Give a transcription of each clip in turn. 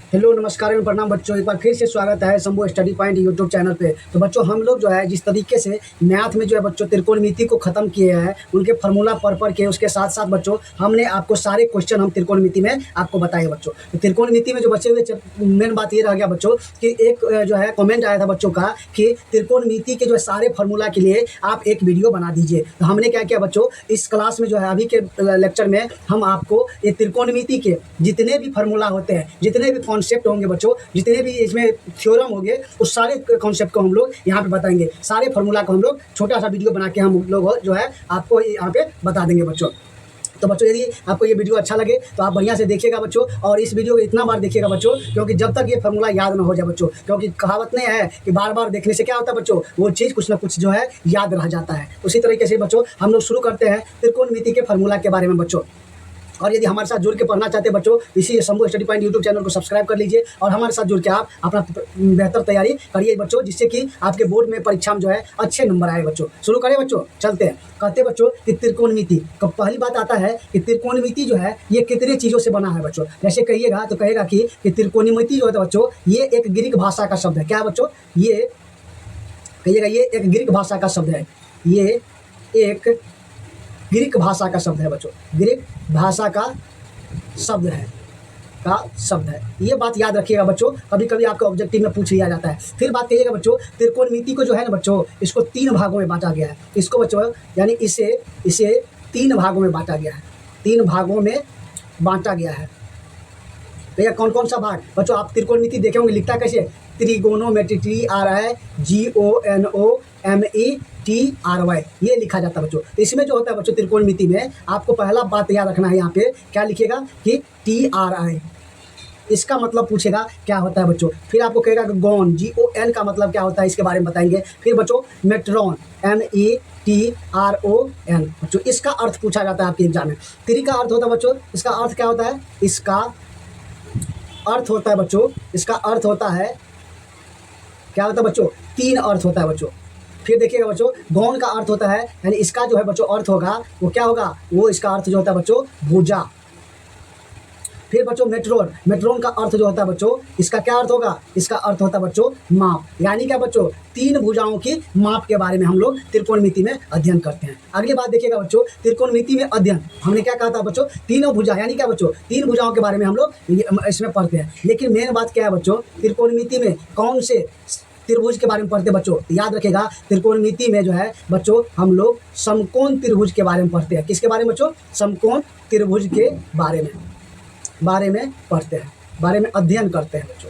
Hello नमस्कार एवं प्रणाम बच्चों। एक बार फिर से स्वागत है Shambhu study point YouTube channel पे। तो बच्चों हम लोग जो है जिस तरीके से मैथ में जो है बच्चों त्रिकोणमिति को खत्म किए हैं, उनके फार्मूला पढ़ के उसके साथ साथ बच्चों हमने आपको सारे क्वेश्चन हम त्रिकोणमिति में आपको बताए बच्चों। तो त्रिकोणमिति में जो बचे हुए मेन बात ये रह गया बच्चों कि एक जो है कॉमेंट आया था बच्चों का कि त्रिकोणमिति के जो सारे फार्मूला के लिए आप एक वीडियो बना दीजिए। तो हमने क्या किया बच्चों, इस क्लास में जो है अभी के लेक्चर में हम आपको ये त्रिकोणमिति के जितने भी फार्मूला होते हैं, जितने भी कॉन्सेप्ट होंगे बच्चों, जितने भी इसमें थ्योरम होंगे, उस सारे कॉन्सेप्ट को हम लोग यहाँ पे बताएंगे। सारे फार्मूला को हम लोग छोटा सा वीडियो बना के हम लोग जो है आपको यहाँ पे बता देंगे बच्चों। तो बच्चों यदि आपको ये वीडियो अच्छा लगे तो आप बढ़िया से देखिएगा बच्चों, और इस वीडियो को इतना बार देखिएगा बच्चों क्योंकि जब तक ये फार्मूला याद ना हो जाए बच्चों, क्योंकि कहावत नहीं है कि बार बार देखने से क्या होता है बच्चों, वो चीज़ कुछ ना कुछ जो है याद रह जाता है। उसी तरीके से बच्चों हम लोग शुरू करते हैं त्रिकोणमिति के फार्मूला के बारे में बच्चों। और यदि हमारे साथ जुड़ के पढ़ना चाहते हैं बच्चों, इसी Shambhu study point YouTube channel को सब्सक्राइब कर लीजिए और हमारे साथ जुड़ के आप अपना बेहतर तैयारी करिए बच्चों, जिससे कि आपके बोर्ड में परीक्षा में जो है अच्छे नंबर आए बच्चों। शुरू करें बच्चों, चलते हैं। कहते हैं बच्चों कि त्रिकोणमिति का पहली बात आता है कि त्रिकोणमिति जो है ये कितने चीज़ों से बना है बच्चों। जैसे कहिएगा तो कहेगा कि त्रिकोणमिति जो है बच्चों ये एक ग्रीक भाषा का शब्द है। क्या है बच्चों, ये कहिएगा ये एक ग्रीक भाषा का शब्द है। ये एक ग्रीक भाषा का शब्द है बच्चों, ग्रीक भाषा का शब्द है। ये बात याद रखिएगा बच्चों, कभी कभी आपका ऑब्जेक्टिव में पूछ लिया जाता है। फिर बात कहिएगा बच्चों, त्रिकोणमिति को जो है ना बच्चों, इसको 3 भागों में बांटा गया है। इसको बच्चों यानी इसे 3 भागों में बांटा गया है। 3 भागों में बांटा गया है। भैया कौन कौन सा भाग बच्चों, आप त्रिकोणमिति देखे होंगे, लिखता कैसे, त्रिगोनोमेट्री, GONOMETRY, ये लिखा जाता है बच्चों। तो इसमें जो होता है बच्चों त्रिकोणमिति में आपको पहला बात याद रखना है, यहाँ पे क्या लिखिएगा कि TRI, इसका मतलब पूछेगा क्या होता है बच्चों। फिर आपको कहेगा कि गॉन, GON का मतलब क्या होता है, इसके बारे में बताएंगे। फिर बच्चों मेट्रॉन, METRON बच्चों, इसका अर्थ पूछा जाता है आपके एग्जाम में। त्रि का अर्थ होता है बच्चों, इसका अर्थ क्या होता है, इसका अर्थ होता है बच्चों, इसका अर्थ होता है क्या होता है बच्चों, 3 अर्थ होता है बच्चों। फिर देखिएगा बच्चों, गौन का अर्थ होता है यानी इसका जो है बच्चों अर्थ होगा वो क्या होगा, वो इसका अर्थ जो होता है बच्चों भुजा। फिर बच्चों मेट्रोन का अर्थ जो होता है बच्चों, इसका क्या अर्थ होगा, इसका अर्थ होता है बच्चों माप। यानी क्या बच्चों, 3 भुजाओं की माप के बारे में हम लोग त्रिकोणमिति में अध्ययन करते हैं। अगली बात देखिएगा बच्चों, त्रिकोणमिति में अध्ययन हमने क्या कहा था बच्चों, तीनों भुजा, यानी क्या बच्चों 3 भुजाओं के बारे में हम लोग इसमें पढ़ते हैं। लेकिन मेन बात क्या है बच्चों, त्रिकोणमिति में कौन से त्रिभुज के बारे में पढ़ते हैं बच्चों। याद रखिएगा, त्रिकोणमिति में जो है बच्चों हम लोग समकोण त्रिभुज के बारे में पढ़ते हैं। किसके बारे में बच्चों, समकोण त्रिभुज के बारे में पढ़ते हैं, बारे में अध्ययन करते हैं बच्चों।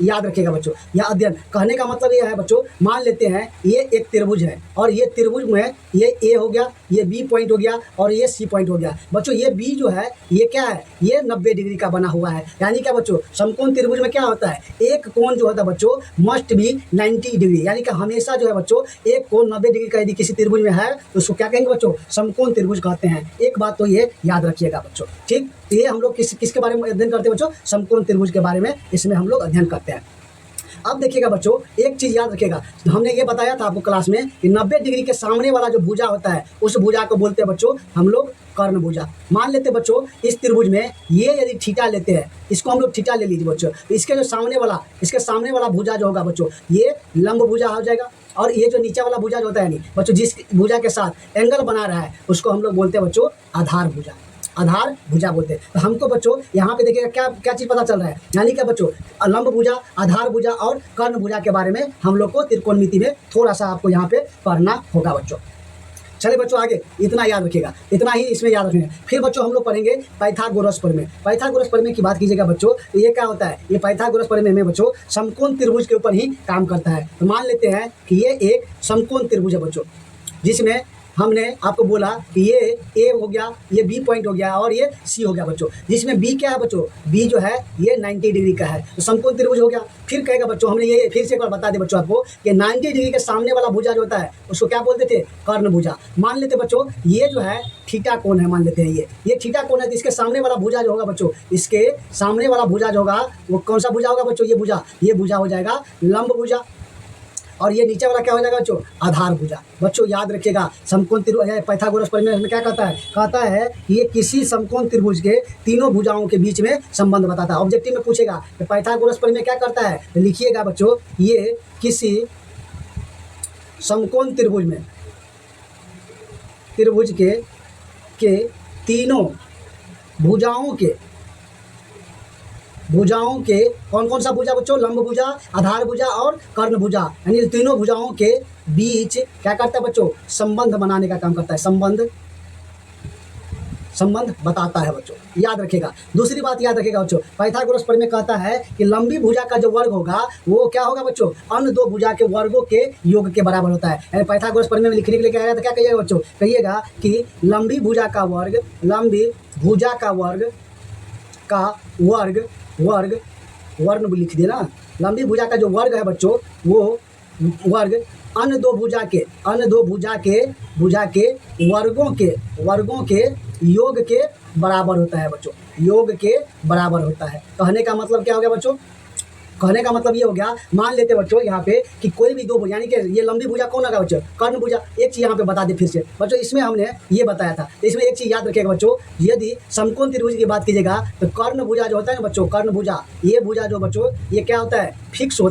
याद रखिएगा बच्चों, यह अध्ययन कहने का मतलब यह है बच्चों, मान लेते हैं ये एक त्रिभुज है और ये त्रिभुज में ये ए हो गया, ये बी पॉइंट हो गया और ये सी पॉइंट हो गया बच्चों। ये बी जो है ये क्या है, ये 90 डिग्री का बना हुआ है। यानी क्या बच्चों, समकोण त्रिभुज में क्या होता है, एक कोण जो होता है बच्चों मस्ट बी 90 डिग्री, यानी कि हमेशा जो है बच्चों एक कोण 90 डिग्री का यदि किसी त्रिभुज में है तो उसको क्या कहेंगे बच्चों, समकोण त्रिभुज कहते हैं। एक बात तो ये याद रखिएगा बच्चों, ठीक। तो ये हम लोग किसके बारे में अध्ययन करते हैं बच्चों, समकोण त्रिभुज के बारे में इसमें हम लोग अध्ययन करते हैं। अब देखिएगा बच्चों, एक चीज़ याद रखिएगा, हमने ये बताया था आपको क्लास में कि 90 डिग्री के सामने वाला जो भुजा होता है उस भुजा को बोलते हैं बच्चों हम लोग कर्ण भुजा। मान लेते बच्चों इस त्रिभुज में ये यदि थीटा लेते हैं, इसको हम लोग थीटा ले लीजिए बच्चों, इसके सामने वाला भुजा जो होगा बच्चों ये लंब भुजा हो जाएगा, और ये जो नीचे वाला भुजा जो होता है नहीं बच्चों, जिस भुजा के साथ एंगल बना रहा है उसको हम लोग बोलते हैं बच्चों आधार भुजा बोलते हैं। तो हमको बच्चों यहाँ पे देखिएगा क्या क्या चीज़ पता चल रहा है, यानी क्या बच्चों लंब भुजा, आधार भुजा और कर्ण भुजा के बारे में हम लोग को त्रिकोणमिति में थोड़ा सा आपको यहाँ पे पढ़ना होगा बच्चों। चलिए बच्चों आगे इतना याद रखिएगा, इतना ही इसमें याद रखेंगे। फिर बच्चों हम लोग पढ़ेंगे पाइथागोरस प्रमेय। पाइथागोरस प्रमेय की बात कीजिएगा बच्चों, तो ये क्या होता है, ये पाइथागोरस प्रमेय में बच्चों समकोण त्रिभुज के ऊपर ही काम करता है। तो मान लेते हैं कि ये एक समकोण त्रिभुज है बच्चों, जिसमें हमने आपको बोला कि ये ए हो गया, ये बी पॉइंट हो गया और ये सी हो गया बच्चों, जिसमें बी क्या है बच्चों, बी जो है ये 90 डिग्री का है, तो समकोण त्रिभुज हो गया। फिर कहेगा बच्चों, हमने ये फिर से एक बार बता दें बच्चों आपको कि 90 डिग्री के सामने वाला भुजा जो होता है उसको क्या बोलते थे, कर्ण भुजा। मान लेते बच्चों ये जो है थीटा कोण है, मान लेते हैं ये थीटा कोण है, तो इसके सामने वाला भुजा जो होगा बच्चों, इसके सामने वाला भुजा जो होगा वो कौन सा भुजा होगा बच्चों, ये भुजा हो जाएगा लंब भुजा। और ये नीचे वाला क्या हो जाएगा बच्चों, आधार भुजा। बच्चों याद रखिएगा, समकोण त्रिभुज पाइथागोरस प्रमेय में क्या कहता है कि ये किसी समकोण त्रिभुज के तीनों भुजाओं के बीच में संबंध बताता है। ऑब्जेक्टिव में पूछेगा कि पाइथागोरस प्रमेय क्या करता है, तो लिखिएगा बच्चों, ये किसी समकोण त्रिभुज के तीनों भुजाओं के कौन कौन सा भुजा बच्चों, लंब भुजा, आधार भुजा और कर्ण भुजा, यानी तीनों भुजाओं के बीच क्या करता है बच्चों, संबंध बनाने का काम करता है, संबंध बताता है बच्चों, याद रखिएगा। दूसरी बात याद रखिएगा बच्चों, पाइथागोरस प्रमेय कहता है कि लंबी भुजा का जो वर्ग होगा वो क्या होगा बच्चों, अन्य दो भुजा के वर्गों के योग के बराबर होता है। यानी पाइथागोरस प्रमेय में लिखने के लिए क्या आएगा, तो क्या कहिएगा बच्चों, कहिएगा कि लंबी भुजा का वर्ग लिख दिया ना, लंबी भुजा का जो वर्ग है बच्चों, वो वर्ग अन्य दो भुजा के वर्गों के योग के बराबर होता है बच्चों, योग के बराबर होता है। कहने का मतलब क्या हो गया बच्चों, कहने का मतलब ये हो गया, मान लेते बच्चों यहाँ पे कि कोई भी दो भुजा, यानी कि ये लंबी भुजा कौन होगा बच्चों, कर्ण भुजा। एक चीज़ यहाँ पे बता दे फिर से बच्चों, इसमें हमने ये बताया था, इसमें एक चीज़ याद रखिएगा बच्चों, यदि समकोण त्रिभुज की बात कीजिएगा तो कर्ण भुजा जो होता है ना बच्चों, कर्ण भुजा, ये भुजा जो बच्चों ये क्या होता है, फिक्स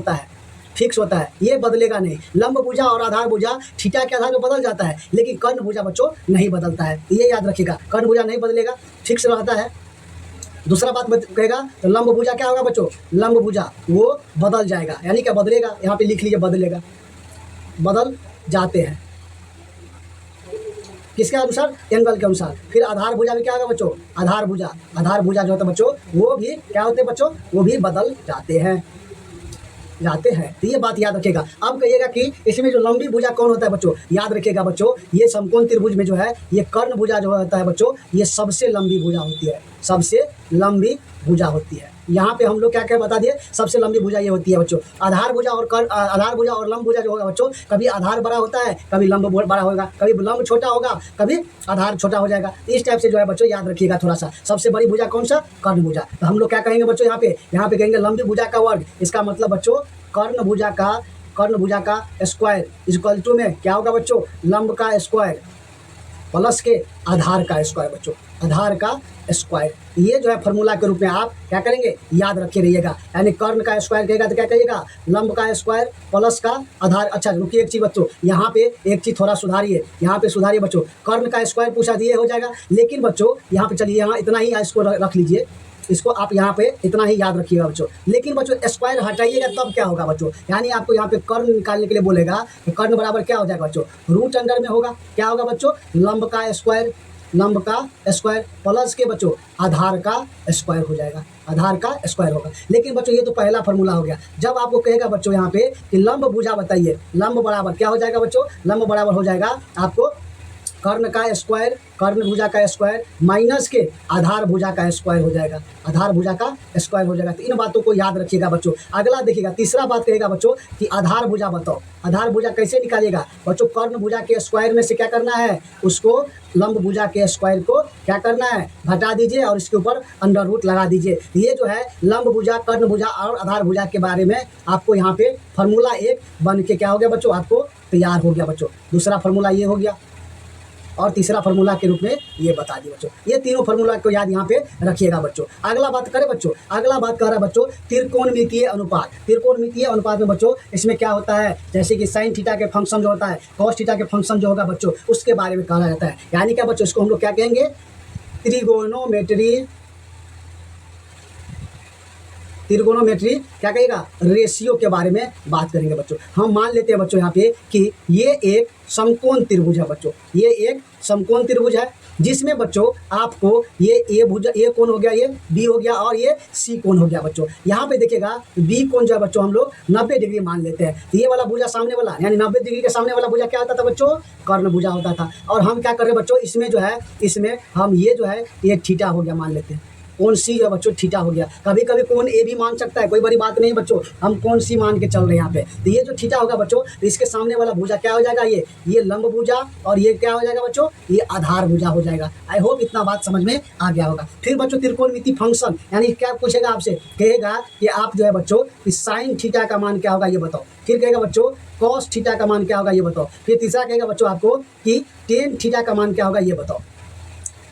होता है, ये बदलेगा नहीं। लंब भुजा और आधार भुजा थीटा के आधार पर बदल जाता है, लेकिन कर्ण भुजा बच्चों नहीं बदलता है, ये याद रखिएगा, कर्ण भुजा नहीं बदलेगा, फिक्स रहता है। दूसरा बात कहेगा तो लंब भुजा क्या होगा बच्चों, लंब भुजा वो बदल जाएगा, यानी क्या बदलेगा, यहाँ पे लिख लीजिए बदलेगा, बदल जाते हैं किसके अनुसार, एंगल के अनुसार। फिर आधार भुजा में क्या होगा बच्चों, आधार भुजा जो होता है बच्चों, वो भी क्या होते हैं बच्चों, वो भी बदल जाते हैं। तो ये बात याद रखिएगा। अब कहिएगा कि इसमें जो लंबी भुजा कौन होता है बच्चों, याद रखिएगा बच्चों, ये समकोण त्रिभुज में जो है ये कर्ण भुजा जो होता है बच्चों, ये सबसे लंबी भुजा होती है, सबसे लंबी भुजा होती है। यहाँ पे हम लोग क्या क्या बता दिए, सबसे लंबी भुजा ये होती है बच्चों। आधार भुजा और लंब भुजा जो होगा बच्चों, कभी आधार बड़ा होता है, कभी लंब बड़ा होगा, कभी लंब छोटा होगा, कभी आधार छोटा हो जाएगा। इस टाइप से जो है बच्चों याद रखिएगा थोड़ा सा। सबसे बड़ी भुजा कौन सा, कर्ण भुजा। तो हम लोग क्या कहेंगे बच्चों, यहाँ पे कहेंगे लंबी भुजा का वर्ग, इसका मतलब बच्चों कर्ण भुजा का स्क्वायर इक्वल टू में क्या होगा बच्चों, लंब का स्क्वायर प्लस के आधार का स्क्वायर बच्चों, आधार का स्क्वायर। ये जो है फॉर्मूला के रूप में आप क्या करेंगे, याद रखे रहिएगा। यानी कर्ण का स्क्वायर कहेगा तो क्या कहिएगा, लंब का स्क्वायर प्लस का आधार। अच्छा रुकिए एक चीज़ बच्चों, यहाँ पे एक चीज़ थोड़ा सुधारिए, यहाँ पे सुधारिए बच्चों, कर्ण का स्क्वायर पूछा दिए हो जाएगा, लेकिन बच्चों यहाँ पे चलिए, यहाँ इतना ही इसको रख लीजिए, इसको आप यहाँ पे इतना ही याद रखिएगा बच्चों। लेकिन बच्चों स्क्वायर हटाइएगा तब क्या होगा बच्चों, यानी आपको यहाँ पे कर्ण निकालने के लिए बोलेगा तो कर्ण बराबर क्या हो जाएगा बच्चों, रूट अंडर में होगा, क्या होगा बच्चों, लंब का स्क्वायर प्लस के बच्चों आधार का स्क्वायर हो जाएगा, आधार का स्क्वायर होगा। लेकिन बच्चों ये तो पहला फॉर्मूला हो गया। जब आपको कहेगा बच्चों यहाँ पे कि लंब भुजा बताइए, लंब बराबर क्या हो जाएगा बच्चों, लंब बराबर हो जाएगा आपको कर्ण भुजा का स्क्वायर माइनस के आधार भुजा का स्क्वायर हो जाएगा, आधार भुजा का स्क्वायर हो जाएगा। तो इन बातों को याद रखिएगा बच्चों। अगला देखिएगा, तीसरा बात कहेगा बच्चों कि आधार भुजा बताओ, आधार भुजा कैसे निकालिएगा बच्चों, कर्ण भुजा के स्क्वायर में से क्या करना है, उसको लंब भुजा के स्क्वायर को क्या करना है, घटा दीजिए और इसके ऊपर अंडर रूट लगा दीजिए। ये जो है लंब भुजा, कर्ण भुजा और आधार भुजा के बारे में आपको यहाँ पे फॉर्मूला एक बन के क्या हो गया बच्चों, आपको तैयार हो गया बच्चों। दूसरा फॉर्मूला ये हो गया और तीसरा फार्मूला के रूप में ये बता दिए बच्चों। ये तीनों फार्मूला को याद यहाँ पे रखिएगा बच्चों। अगला बात करें बच्चों, अगला बात कर रहा है बच्चों त्रिकोणमितीय अनुपात। त्रिकोणमितीय अनुपात में बच्चों इसमें क्या होता है, जैसे कि साइन थीटा के फंक्शन जो होता है, कॉस थीटा के फंक्शन जो होगा बच्चों, उसके बारे में कहा जाता है। यानी क्या बच्चों, इसको हम लोग क्या कहेंगे, त्रिगोनोमेट्री क्या कहेगा, रेशियो के बारे में बात करेंगे बच्चों। हम मान लेते हैं बच्चों यहाँ पे कि ये एक समकोण त्रिभुज है बच्चों, ये एक समकोण त्रिभुज है जिसमें बच्चों आपको ये भुजा, ये कोण हो गया, ये बी हो गया और ये सी कोण हो गया बच्चों। यहाँ पे देखिएगा बी कोण जो है बच्चों हम लोग 90 डिग्री मान लेते हैं। तो ये वाला भुजा सामने वाला, यानी 90 डिग्री के सामने वाला भुजा क्या होता था बच्चों, कर्ण भुजा होता था। और हम क्या कर रहे हैं बच्चों, इसमें जो है, इसमें हम ये जो है ये थीटा हो गया मान लेते हैं, कोण सी है बच्चों थीटा हो गया। कभी कभी कोण ए भी मान सकता है, कोई बड़ी बात नहीं बच्चों, हम कोण सी मान के चल रहे हैं यहाँ पे। तो ये जो थीटा होगा बच्चों, तो इसके सामने वाला भुजा क्या हो जाएगा, ये लंब भुजा, और ये क्या हो जाएगा बच्चों, ये आधार भुजा हो जाएगा। आई होप इतना बात समझ में आ गया होगा। फिर बच्चों त्रिकोणमिति फंक्शन, यानी क्या पूछेगा आपसे, कहेगा कि आप जो है बच्चों इस साइन थीटा का मान क्या होगा ये बताओ। फिर कहेगा बच्चों कॉस थीटा का मान क्या होगा ये बताओ। फिर तीसरा कहेगा बच्चों आपको कि टेन थीटा का मान क्या होगा ये बताओ।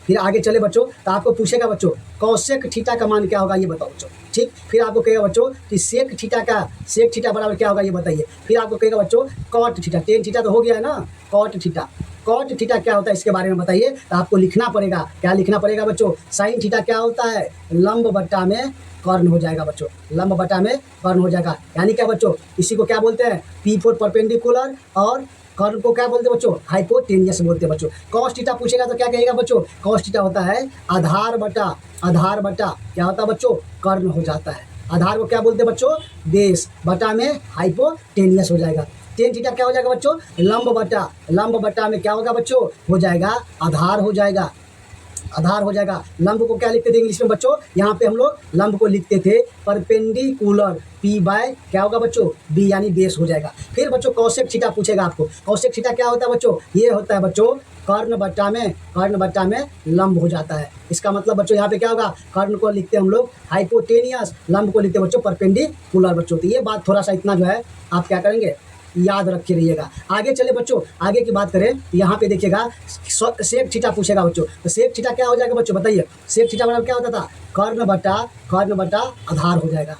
फिर आगे चले बच्चों तो आपको पूछेगा बच्चों कौशेक थीटा का मान क्या होगा ये बताओ बच्चों, ठीक। फिर आपको कहेगा बच्चों कि सेक थीटा बराबर क्या होगा ये बताइए। फिर आपको कहेगा बच्चों कॉट थीटा, टेन थीटा तो हो गया है ना, कॉट थीटा क्या होता है इसके बारे में बताइए। तो आपको लिखना पड़ेगा, क्या लिखना पड़ेगा बच्चों, साइन थीटा क्या होता है, लंब बट्टा में कर्ण हो जाएगा बच्चों, लंब बटा में कर्ण हो जाएगा। यानी क्या बच्चों, इसी को क्या बोलते हैं, P4 परपेंडिकुलर, और कर्ण को क्या बोलते हैं बच्चों, हाइपोटेनियस बोलते हैं बच्चों। कॉस थीटा पूछेगा तो क्या कहेगा बच्चों, कॉस थीटा होता है आधार बटा क्या होता है बच्चों, कर्ण हो जाता है। आधार को क्या बोलते हैं बच्चों, बेस, बटा में हाइपोटेनियस हो जाएगा। टेन थीटा क्या हो जाएगा बच्चों, लंब बटा में क्या होगा बच्चों, हो जाएगा आधार हो जाएगा, आधार हो जाएगा। लंब को क्या लिखते थे इंग्लिश में बच्चों, यहाँ पे हम लोग लंब को लिखते थे परपेंडिकुलर, P बाय क्या होगा बच्चों, B, यानी बेस हो जाएगा। फिर बच्चों कौशिक थीटा पूछेगा आपको। कौशिक थीटा क्या होता है बच्चों, ये होता है बच्चों कर्ण बट्टा में लंब हो जाता है। इसका मतलब बच्चों यहाँ पे क्या होगा, कर्ण को लिखते हैं हम लोग हाइपोटेनियस, लंब को लिखते हैं बच्चों परपेंडिकुलर बच्चों। तो ये बात थोड़ा सा इतना जो है आप क्या करेंगे, याद रखे रहिएगा। आगे चले बच्चों, आगे की बात करें यहाँ पे देखिएगा सेक थीटा पूछेगा बच्चों। तो सेक थीटा क्या हो जाएगा बच्चों बताइए। सेक थीटा बराबर क्या होता था, कर्ण बटा आधार हो जाएगा,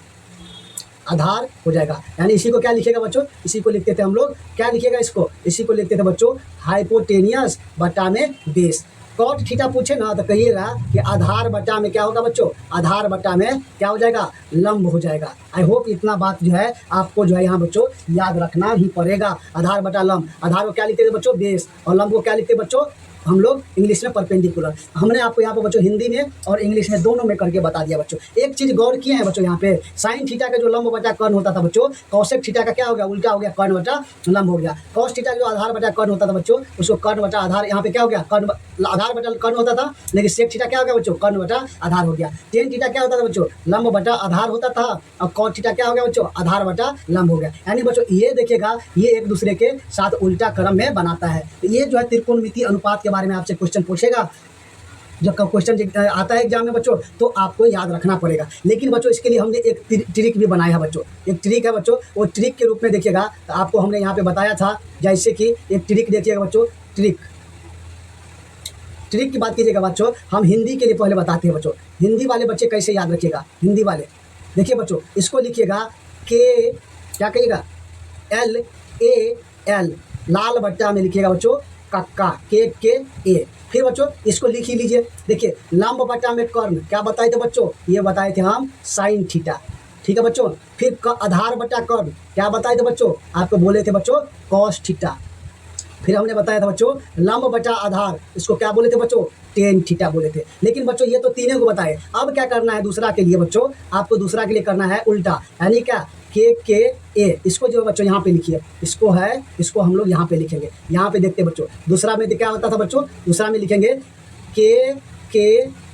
आधार हो जाएगा। यानी इसी को क्या लिखेगा बच्चों, इसी को लिखते थे हम लोग, क्या लिखेगा इसको, इसी को लिखते थे बच्चों हाइपोटेनियस बटा में बेस। कॉट थीटा पूछे ना तो कहिएगा कि आधार बटा में क्या होगा बच्चों, आधार बटा में क्या हो जाएगा, लंब हो जाएगा। आई होप इतना बात जो है आपको जो है यहाँ बच्चों याद रखना ही पड़ेगा। आधार बटा लंब, आधार को क्या लिखते थे बच्चों, बेस, और लंब को क्या लिखते बच्चों हम लोग इंग्लिश में परपेंडिकुलर। हमने आपको यहाँ पे बच्चों हिंदी में और इंग्लिश में दोनों में करके बता दिया बच्चों। एक चीज़ गौर किए हैं बच्चों, यहाँ पे साइन थीटा का जो लंब बटा कर्ण होता था बच्चों, कौशिक थीटा का क्या हो गया, उल्टा हो गया, कर्ण बटा लंब हो गया। कॉस थीटा जो आधार बटा कर्ण होता था बच्चों, उसको कर्ण बटा आधार, यहाँ पे क्या हो गया, आधार बटा कर्ण होता था, लेकिन सेक थीटा क्या हो गया बच्चों, कर्ण बटा आधार हो गया। टेन थीटा क्या होता था बच्चों, लंब बटा आधार होता था, और कॉट थीटा क्या हो गया बच्चों, आधार बटा लंब हो गया। यानी बच्चों ये देखिएगा, ये एक दूसरे के साथ उल्टा क्रम में बनाता है। तो ये जो है त्रिकोणमिति अनुपात के बारे में आपसे क्वेश्चन पूछेगा, जब क्वेश्चन आता है एग्जाम में बच्चों, तो आपको याद रखना पड़ेगा। लेकिन बच्चों इसके लिए हमने एक ट्रिक भी बनाया है बच्चों, एक ट्रिक है बच्चों, वो ट्रिक के रूप में देखिएगा। तो आपको हमने यहाँ पे बताया था, जैसे कि एक ट्रिक देखिएगा बच्चों, ट्रिक की बात कीजिएगा बच्चों, हम हिंदी के लिए पहले बताते हैं बच्चों। हिंदी वाले बच्चे कैसे याद रखिएगा, हिंदी वाले देखिए बच्चों, इसको लिखिएगा के, क्या कहिएगा, LAL, लाल बट्टा में लिखिएगा बच्चों कक्का, के ए। फिर बच्चों इसको लिख ही लीजिए, देखिए लंब बट्टा में कर्ण, क्या बताए थे बच्चों, ये बताए थे हम साइन थीटा, ठीक है बच्चों। फिर आधार बट्टा कर्ण, क्या बताए थे बच्चों, आपको बोले थे बच्चों कॉस थीटा। फिर हमने बताया था बच्चों लंब बटा आधार, इसको क्या बोले थे बच्चों, टेन थीटा बोले थे। लेकिन बच्चों ये तो तीनों को बताए, अब क्या करना है दूसरा के लिए बच्चों, आपको दूसरा के लिए करना है उल्टा, यानी क्या के ए। इसको जो बच्चों यहाँ पे लिखिए, इसको हम लोग यहाँ पे लिखेंगे। यहाँ पे देखते बच्चों, दूसरा में क्या होता था बच्चों, दूसरा में लिखेंगे के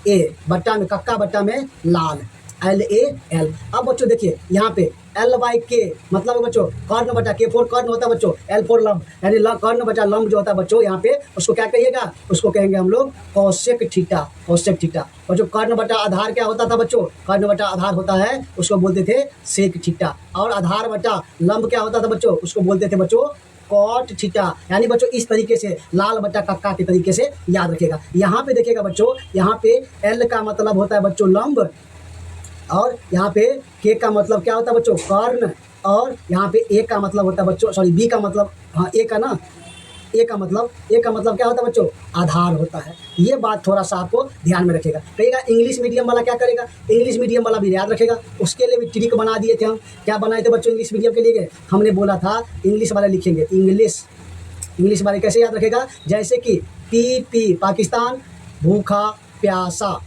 ए बट्टा में कक्का बट्टा में लाल, LAL। अब बच्चों देखिए यहाँ पे L/K मतलब बच्चों कर्ण बटा, K4 कर्ण होता है बच्चों, L4 लंब, यानी कर्ण बटा लंब जो होता है बच्चों, यहाँ पे उसको क्या कहिएगा, उसको कहेंगे हम लोग कौशिक थीटा। बच्चों कर्ण बटा आधार क्या होता था बच्चों, कर्ण बटा आधार होता है, उसको बोलते थे सेक थीटा। और आधार बटा लंब क्या होता था बच्चों, उसको बोलते थे बच्चों कॉट थीटा। यानी बच्चों इस तरीके से लाल बट्टा कक्का के तरीके से याद रखेगा। यहाँ पे देखिएगा बच्चों, यहाँ पे L का मतलब होता है बच्चों लंब, और यहाँ पे के का मतलब क्या होता है बच्चों, कर्ण, और यहाँ पे ए का मतलब होता है बच्चों, सॉरी बी का मतलब, हाँ ए का ना, ए का मतलब क्या होता है बच्चों, आधार होता है। ये बात थोड़ा सा आपको ध्यान में रखेगा। कहिएगा इंग्लिश मीडियम वाला क्या करेगा, इंग्लिश मीडियम वाला भी याद रखेगा। उसके लिए भी ट्रिक बना दिए थे हम, क्या बनाए थे बच्चों इंग्लिश मीडियम के लिए, हमने बोला था इंग्लिश वाले लिखेंगे, इंग्लिश वाले कैसे याद रखेगा, जैसे कि PP पाकिस्तान, भूखा प्यासा,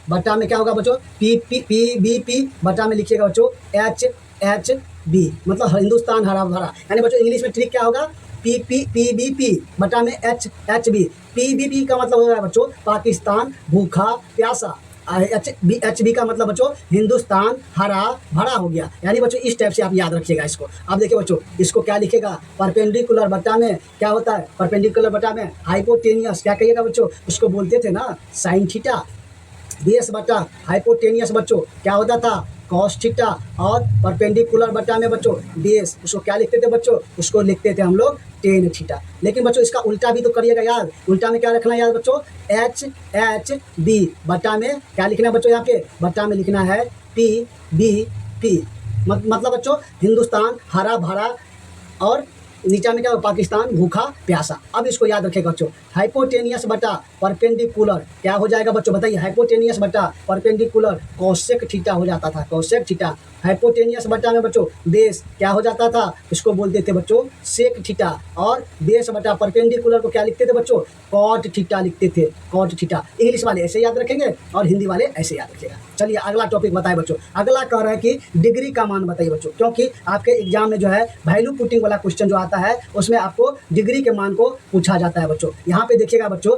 बट्टा में क्या होगा बच्चों, PBP बट्टा में लिखिएगा बच्चों HB, मतलब हिंदुस्तान हरा भरा। यानी बच्चों इंग्लिश में ट्रिक क्या होगा, PBP बट्टा में HB। PBP का मतलब होगा बच्चों पाकिस्तान भूखा प्यासा, एच बी का मतलब बच्चों हिंदुस्तान हरा भरा हो गया। यानी बच्चों इस टाइप से आप याद रखिएगा इसको। अब देखिए बच्चों इसको क्या लिखेगा, परपेंडिकुलर बट्टा में क्या होता है, परपेंडिकुलर बट्टा में हाइपोटेनियस क्या कहिएगा बच्चों, उसको बोलते थे ना साइन थीटा। बेस बटा हाइपोटेनियस बच्चों क्या होता था, कॉस थीटा। और परपेंडिकुलर बटा में बच्चों बेस, उसको क्या लिखते थे बच्चों, उसको लिखते थे हम लोग टेन थीटा। लेकिन बच्चों इसका उल्टा भी तो करिएगा याद। उल्टा में क्या रखना है याद बच्चों, एच बी बटा में क्या लिखना है बच्चों, यहाँ पे बटा में लिखना है पी बी पी। मतलब बच्चों हिंदुस्तान हरा भरा और नीचा में क्या हो, पाकिस्तान भूखा प्यासा। अब इसको याद रखेगा बच्चों, हाइपोटेनियस बटा परपेंडिकुलर क्या हो जाएगा बच्चों बताइए, हाइपोटेनियस बटा परपेंडिकुलर कोसेक थीटा हो जाता था, कोसेक थीटा। हाइपोटेनियस बटा में बच्चों बेस क्या हो जाता था, इसको बोलते थे बच्चों सेक थीटा। और बेस बटा परपेंडिकुलर को क्या लिखते थे बच्चों, कॉट थीटा लिखते थे, कॉट थीटा। इंग्लिश वाले ऐसे याद रखेंगे और हिंदी वाले ऐसे याद रखेगा। चलिए अगला टॉपिक बताए बच्चों। अगला कह रहा है कि डिग्री का मान बताइए बच्चों, क्योंकि आपके एग्जाम में जो है वैल्यू पुटिंग वाला क्वेश्चन जो आता है उसमें आपको डिग्री के मान को पूछा जाता है बच्चों। यहाँ पे देखिएगा बच्चों,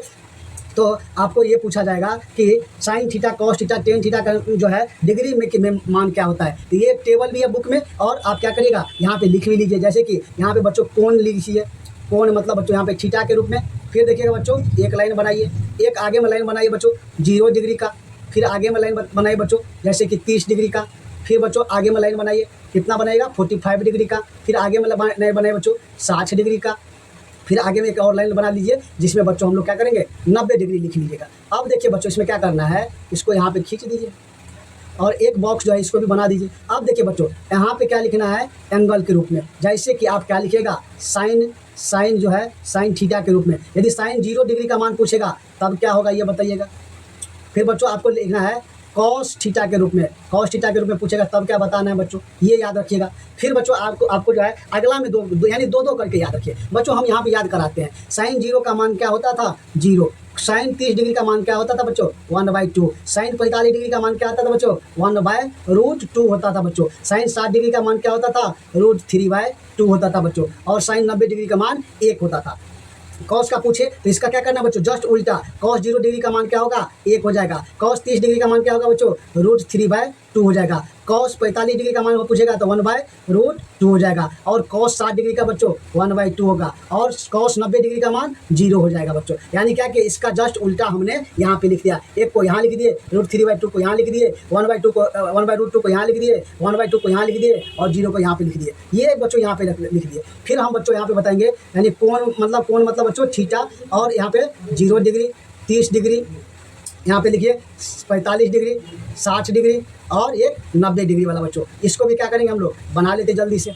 तो आपको ये पूछा जाएगा कि sine theta cos theta tan theta का जो है डिग्री में मान क्या होता है। तो ये टेबल भी है बुक में, और आप क्या करिएगा यहाँ पे लिख भी लीजिए। जैसे कि यहाँ पे बच्चों कोण लिखिए, कोण मतलब बच्चों यहाँ पे थीटा के रूप में। फिर देखिएगा बच्चों एक लाइन बनाइए, एक आगे में लाइन बनाइए बच्चों 0 डिग्री का। फिर आगे में लाइन बनाइए बच्चों जैसे कि 30 डिग्री का। फिर बच्चों आगे में लाइन बनाइए, कितना बनाएगा 45 डिग्री का। फिर आगे में लाइन बनाइए बच्चों 60 डिग्री का। फिर आगे में एक और लाइन बना लीजिए जिसमें बच्चों हम लोग क्या करेंगे 90 डिग्री लिख लीजिएगा। अब देखिए बच्चों इसमें क्या करना है, इसको यहाँ पे खींच दीजिए और एक बॉक्स जो है इसको भी बना दीजिए। अब देखिए बच्चों यहाँ पे क्या लिखना है, एंगल के रूप में। जैसे कि आप क्या लिखिएगा, साइन जो है साइन थीटा के रूप में। यदि साइन 0 डिग्री का मान पूछेगा तब क्या होगा ये बताइएगा। फिर बच्चों आपको लिखना है कॉस थीटा के रूप में, कॉस थीटा के रूप में पूछेगा तब क्या बताना है बच्चों, ये याद रखिएगा। फिर बच्चों आपको जो है अगला में यानी दो करके याद रखिए बच्चों। हम यहाँ पे याद कराते हैं, साइन 0 का मान क्या होता था 0। साइन 30 डिग्री का मान क्या होता था बच्चों 1/2। साइन 45 डिग्री का मान क्या होता था बच्चों 1/√2 होता था बच्चों। साइन 60 डिग्री का मान क्या होता था √3/2 होता था बच्चों। और साइन 90 डिग्री का मान 1 होता था। कॉस का पूछे तो इसका क्या करना बच्चों, जस्ट उल्टा। कॉस 0 डिग्री का मान क्या होगा 1 हो जाएगा। कॉस 30 डिग्री का मान क्या होगा बच्चों √3/2 हो जाएगा। कॉस 45 डिग्री का मान वो पूछेगा तो 1/√2 हो जाएगा। और कॉस 60 डिग्री का बच्चों 1/2 होगा। और कॉस 90 डिग्री का मान 0 हो जाएगा बच्चों। यानी क्या कि इसका जस्ट उल्टा हमने यहाँ पे लिख दिया। एक को यहाँ लिख दिए, √3/2 को यहाँ लिख दिए, 1/2 को 1/√2 को यहाँ लिख दिए, 1/2 को यहाँ लिख दिए और 0 को यहाँ पे लिख दिए। ये बच्चों यहाँ पे लिख दिए। फिर हम बच्चों यहाँ पे बताएंगे यानी कोण मतलब बच्चों थीटा। और यहाँ पे 0 डिग्री 30 डिग्री, यहाँ पे लिखिए 45 डिग्री 60 डिग्री और ये 90 डिग्री वाला बच्चों। इसको भी क्या करेंगे हम लोग बना लेते जल्दी से,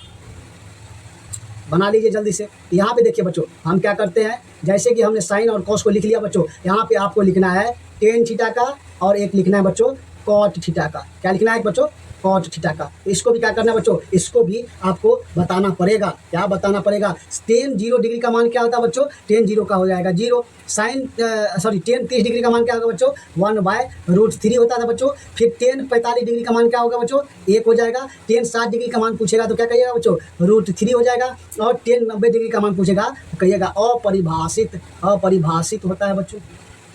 बना लीजिए जल्दी से। यहाँ पे देखिए बच्चों हम क्या करते हैं, जैसे कि हमने साइन और कॉस को लिख लिया बच्चों, यहाँ पे आपको लिखना है टेन थीटा का और एक लिखना है बच्चों कॉट थीटा का। क्या लिखना है बच्चों, कॉट थीटा का। इसको भी क्या करना है बच्चों, इसको भी आपको बताना पड़ेगा। क्या बताना पड़ेगा, टेन 0 डिग्री का मान क्या होता है बच्चों, टेन 0 का हो जाएगा 0। साइन टेन 30 डिग्री का मान क्या होगा बच्चों 1/√3 होता था बच्चों। फिर टेन 45 डिग्री का मान क्या होगा बच्चों 1 हो जाएगा। टेन 60 डिग्री का मान पूछेगा तो क्या कहिएगा बच्चों √3 हो जाएगा। और टेन 90 डिग्री का मान पूछेगा तो कहिएगा अपरिभाषित, अपरिभाषित होता है बच्चों,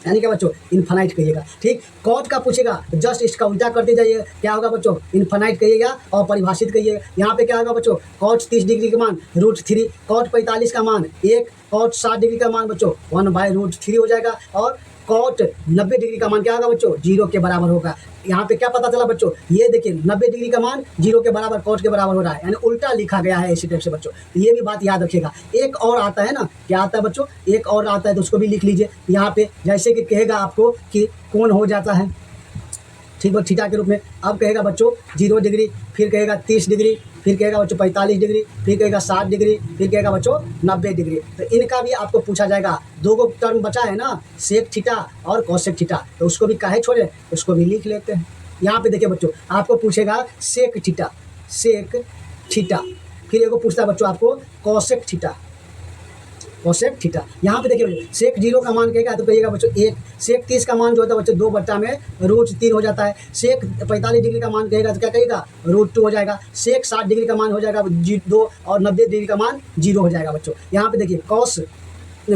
यानी क्या बच्चों इन्फानाइट कहिएगा। ठीक, कॉट का पूछेगा जस्ट इसका उल्टा करते जाइए, क्या होगा बच्चों इन्फानाइट कहिएगा और परिभाषित कहिएगा। यहाँ पे क्या होगा बच्चों कॉट 30 डिग्री का मान √3, कॉट 45 का मान 1, कॉट 60 डिग्री का मान बच्चों 1/√3 हो जाएगा। और कॉट 90 डिग्री का मान क्या होगा बच्चों 0 के बराबर होगा। यहाँ पे क्या पता चला बच्चों, ये देखिए 90 डिग्री का मान 0 के बराबर कॉट के बराबर हो रहा है, यानी उल्टा लिखा गया है इसी टाइप से बच्चों। तो ये भी बात याद रखिएगा। एक और आता है ना, क्या आता है बच्चों, एक और आता है तो उसको भी लिख लीजिए यहाँ पे। जैसे कि कहेगा आपको कि कौन हो जाता है ठीक है थीटा के रूप में। अब कहेगा बच्चों 0 डिग्री, फिर कहेगा 30 डिग्री, फिर कहेगा बच्चों 45 डिग्री, फिर कहेगा 60 डिग्री, फिर कहेगा बच्चों 90 डिग्री। तो इनका भी आपको पूछा जाएगा। दो गो टर्म बचा है ना, सेक थीटा और कॉसेक थीटा, तो उसको भी काहे छोड़े, उसको भी लिख लेते हैं। यहाँ पे देखिए बच्चों आपको पूछेगा सेक थीटा, सेक थीटा। फिर एगो पूछता है बच्चों आपको कॉसेक थीटा, कॉसेक थीटा। यहाँ पे देखिए सेक 0 का मान कहेगा तो कहिएगा बच्चों 1। सेक 30 का मान जो होता है बच्चों 2/√3 हो जाता है। सेक 45 डिग्री का मान कहेगा तो क्या कहेगा √2 हो जाएगा। सेक 60 डिग्री का मान हो जाएगा 2 और 90 डिग्री का मान 0 हो जाएगा बच्चों। यहाँ पे देखिए कॉस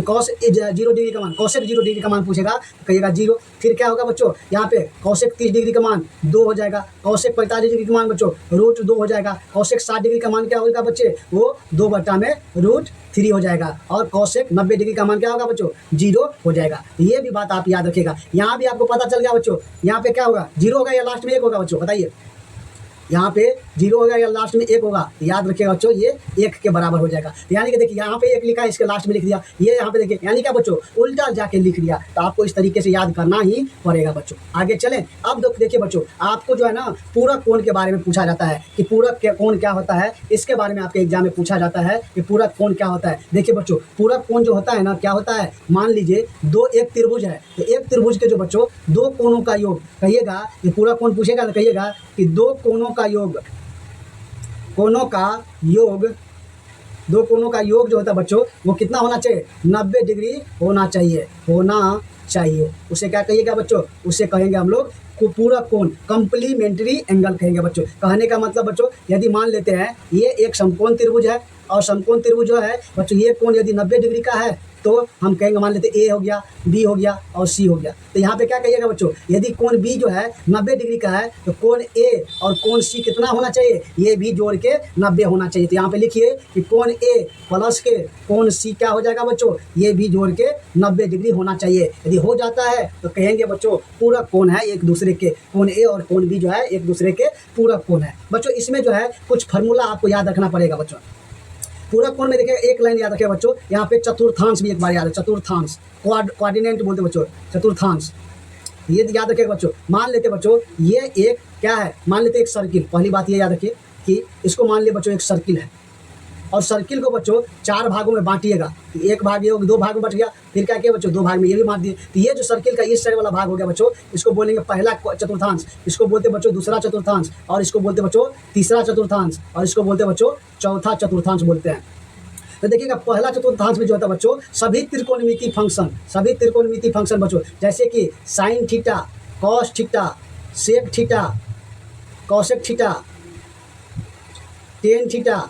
कॉस 0 डिग्री का मान, कॉसेक 0 डिग्री का मान पूछेगा तो कहिएगा 0। फिर क्या होगा बच्चों, यहाँ पे कॉसेक 30 डिग्री का मान 2 हो जाएगा, कॉसेक 45 डिग्री का मान बच्चों √2 हो जाएगा, कॉसेक 60 डिग्री का मान क्या होगा बच्चे, वो 2/√3 हो जाएगा, और कॉसेक 90 डिग्री का मान क्या होगा बच्चों, 0 हो जाएगा। ये भी बात आप याद रखिएगा। यहाँ भी आपको पता चल गया बच्चों, यहाँ पे क्या होगा, 0 होगा या लास्ट में 1 होगा बच्चों, बताइए। यहाँ पे 0 होगा या लास्ट में 1 होगा, याद रखिएगा बच्चों, ये 1 के बराबर हो जाएगा। यानी कि देखिए यहाँ पे 1 लिखा है, इसके लास्ट में लिख दिया, ये यहाँ पे देखिए यानी क्या बच्चों, उल्टा जाके लिख दिया। तो आपको इस तरीके से याद करना ही पड़ेगा बच्चों। आगे चलें। अब देखिए बच्चों, आपको जो है ना पूरक कोण के बारे में पूछा जाता है कि पूरक कोण क्या होता है, इसके बारे में आपके एग्जाम में पूछा जाता है कि पूरक कोण क्या होता है। देखिए बच्चों, पूरक कोण जो होता है ना, क्या होता है, मान लीजिए एक त्रिभुज है, तो एक त्रिभुज के जो बच्चों 2 कोणों का योग, कहिएगा ये पूरक कोण पूछेगा तो कहिएगा कि 2 कोणों का योग, दो कोणों का योग जो होता है बच्चों, वो कितना होना चाहिए, 90 डिग्री होना चाहिए। उसे क्या कहिएगा बच्चों, उसे कहेंगे हम लोग पूरक कोण, कम्प्लीमेंट्री एंगल कहेंगे बच्चों। कहने का मतलब बच्चों, यदि मान लेते हैं ये एक समकोण त्रिभुज है, और समकोण त्रिभुज जो है बच्चों, ये कोण यदि 90 डिग्री का है तो हम कहेंगे, मान लेते ए हो गया, बी हो गया और सी हो गया। तो यहाँ पे क्या कहिएगा बच्चों, यदि कोण बी जो है 90 डिग्री का है तो कोण ए और कोण सी कितना होना चाहिए, ये भी जोड़ के 90 होना चाहिए। तो यहाँ पे लिखिए कि कोण ए प्लस के कोण सी क्या हो जाएगा बच्चों, ये भी जोड़ के 90 डिग्री होना चाहिए। यदि हो जाता है तो कहेंगे बच्चों पूरक कोण है एक दूसरे के, कोण ए और कोण बी जो है एक दूसरे के पूरक कोण है। बच्चों इसमें जो है कुछ फार्मूला आपको याद रखना पड़ेगा बच्चों। पूरक कोण में देखिए एक लाइन याद रखिए बच्चों, यहाँ पे चतुर्थांश भी एक बार याद है, चतुर्थांश क्वाड्रिनेंट बोलते बच्चों, चतुर्थांश ये याद रखिएगा बच्चों। मान लेते बच्चों ये एक क्या है, मान लेते एक सर्किल, पहली बात ये याद रखिए कि इसको मान लिया बच्चों एक सर्किल है, और सर्किल को बच्चों 4 भागों में बांटिएगा। एक भाग ये हो, 2 भाग में बट गया, फिर क्या किया बच्चों 2 भाग में ये भी बांट दिए। तो ये जो सर्किल का इस साइड वाला भाग हो गया बच्चों, इसको बोलेंगे पहला चतुर्थांश, इसको बोलते बच्चों दूसरा चतुर्थांश, और इसको बोलते बच्चों तीसरा चतुर्थांश, और इसको बोलते बच्चों चौथा चतुर्थांश बोलते हैं। तो देखिएगा पहला चतुर्थांश में जो होता है बच्चों, सभी त्रिकोणमिति फंक्शन बच्चों, जैसे कि sine theta, cos theta, sec theta, cosec theta, tan theta,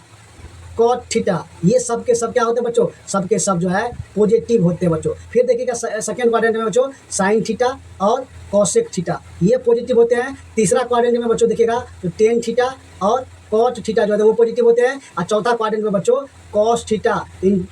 cot theta, ये सब के सब क्या होते हैं बच्चों, सब के सब जो है पॉजिटिव होते हैं बच्चों। फिर देखिएगा सेकेंड क्वाड्रेंट में बच्चों साइन थीटा और कॉसेक थीटा ये पॉजिटिव होते हैं। तीसरा क्वाड्रेंट में बच्चों देखिएगा तो टेन थीटा और कॉट थीटा जो है वो पॉजिटिव होते हैं, और चौथा क्वाड्रेंट में बच्चों कॉस थीटा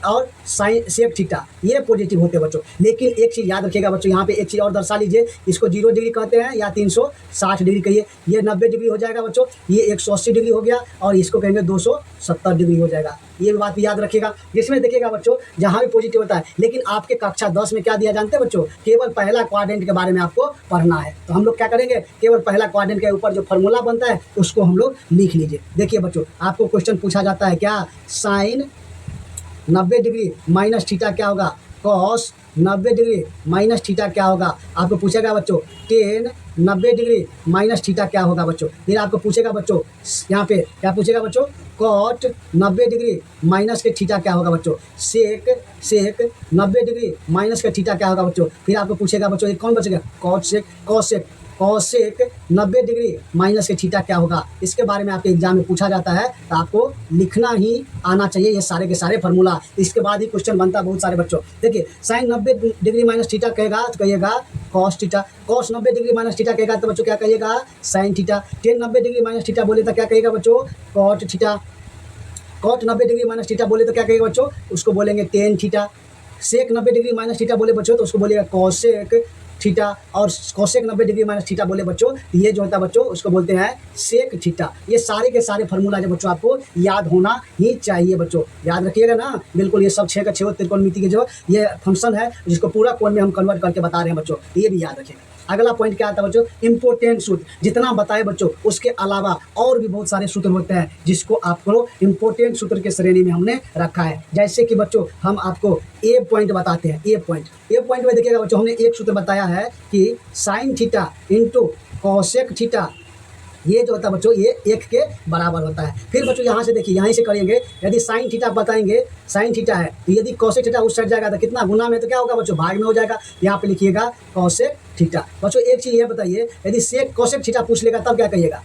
और साइन सेक थीटा ये पॉजिटिव होते हैं बच्चों। लेकिन एक चीज़ याद रखिएगा बच्चों, यहाँ पे एक चीज़ और दर्शा लीजिए, इसको 0 डिग्री कहते हैं या 360 डिग्री कहिए, ये 90 डिग्री हो जाएगा बच्चों, ये 180 डिग्री हो गया, और इसको कहेंगे 270 डिग्री हो जाएगा। ये बात भी याद रखिएगा। जिसमें देखिएगा बच्चों जहाँ भी पॉजिटिव होता है, लेकिन आपके कक्षा 10 में क्या दिया जानते हैं बच्चों, केवल पहला क्वाड्रेंट के बारे में आपको पढ़ना है। तो हम लोग क्या करेंगे, केवल पहला क्वाड्रेंट के ऊपर जो फार्मूला बनता है उसको हम लोग लिख लीजिए। देखिए बच्चों आपको क्वेश्चन पूछा जाता है क्या, साइन 90 डिग्री माइनस थीटा क्या होगा, कॉस 90 डिग्री माइनस थीटा क्या होगा। आपको पूछेगा बच्चों टेन 90 डिग्री माइनस थीटा क्या होगा बच्चों। फिर आपको पूछेगा बच्चों यहाँ पे क्या पूछेगा बच्चों, कॉट 90 डिग्री माइनस के थीटा क्या होगा बच्चों, सेक 90 डिग्री माइनस का थीटा क्या होगा बच्चों। फिर आपको पूछेगा बच्चों ये कौन बचेगा, कॉसेक 90 डिग्री माइनस के थीटा क्या होगा। इसके बारे में आपके एग्जाम में पूछा जाता है, तो आपको लिखना ही आना चाहिए ये सारे के सारे फार्मूला। इसके बाद ही क्वेश्चन बनता है बहुत सारे बच्चों। देखिए साइन 90 डिग्री माइनस थीटा कहेगा तो कहिएगा cos theta, cos 90 degree minus theta कहेगा तो बच्चों क्या कहिएगा sine theta, tan 90 degree minus theta बोले तो क्या कहेगा बच्चों cot theta, cot 90 degree minus theta बोले तो क्या कहेगा बच्चों, उसको बोलेंगे tan theta, sec 90 degree minus theta बोले बच्चों तो उसको बोलेगा कॉसेक थीटा, और कॉसेक 90 डिग्री माइनस थीटा बोले बच्चों ये जो होता है बच्चों उसको बोलते हैं सेक थीटा। ये सारे के सारे फार्मूला जो बच्चों आपको याद होना ही चाहिए बच्चों, याद रखिएगा ना बिल्कुल। ये सब 6 का 6 त्रिकोणमिति के जो ये फंक्शन है जिसको पूरा कोण में हम कन्वर्ट करके बता रहे हैं बच्चों, ये भी याद रखिएगा। अगला पॉइंट क्या आता है बच्चों, इंपॉर्टेंट सूत्र। जितना बताए बच्चों उसके अलावा और भी बहुत सारे सूत्र होते हैं जिसको आपको इंपॉर्टेंट सूत्र के श्रेणी में हमने रखा है। जैसे कि बच्चों हम आपको ए पॉइंट बताते हैं, ए पॉइंट में देखिएगा बच्चों हमने एक सूत्र बताया है कि sine theta into cosec theta ये जो होता है बच्चों ये 1 के बराबर होता है। फिर बच्चों यहाँ से देखिए यहीं से करेंगे, यदि साइन थीटा बताएंगे साइन थीटा है तो यदि कॉसेक थीटा उस साइड जाएगा तो कितना गुना में तो क्या होगा बच्चों भाग में हो जाएगा। यहाँ पे लिखिएगा कॉसेक थीटा। बच्चों एक चीज़ ये बताइए, यदि सेक कॉसेक थीटा पूछ लेगा तब क्या कहिएगा,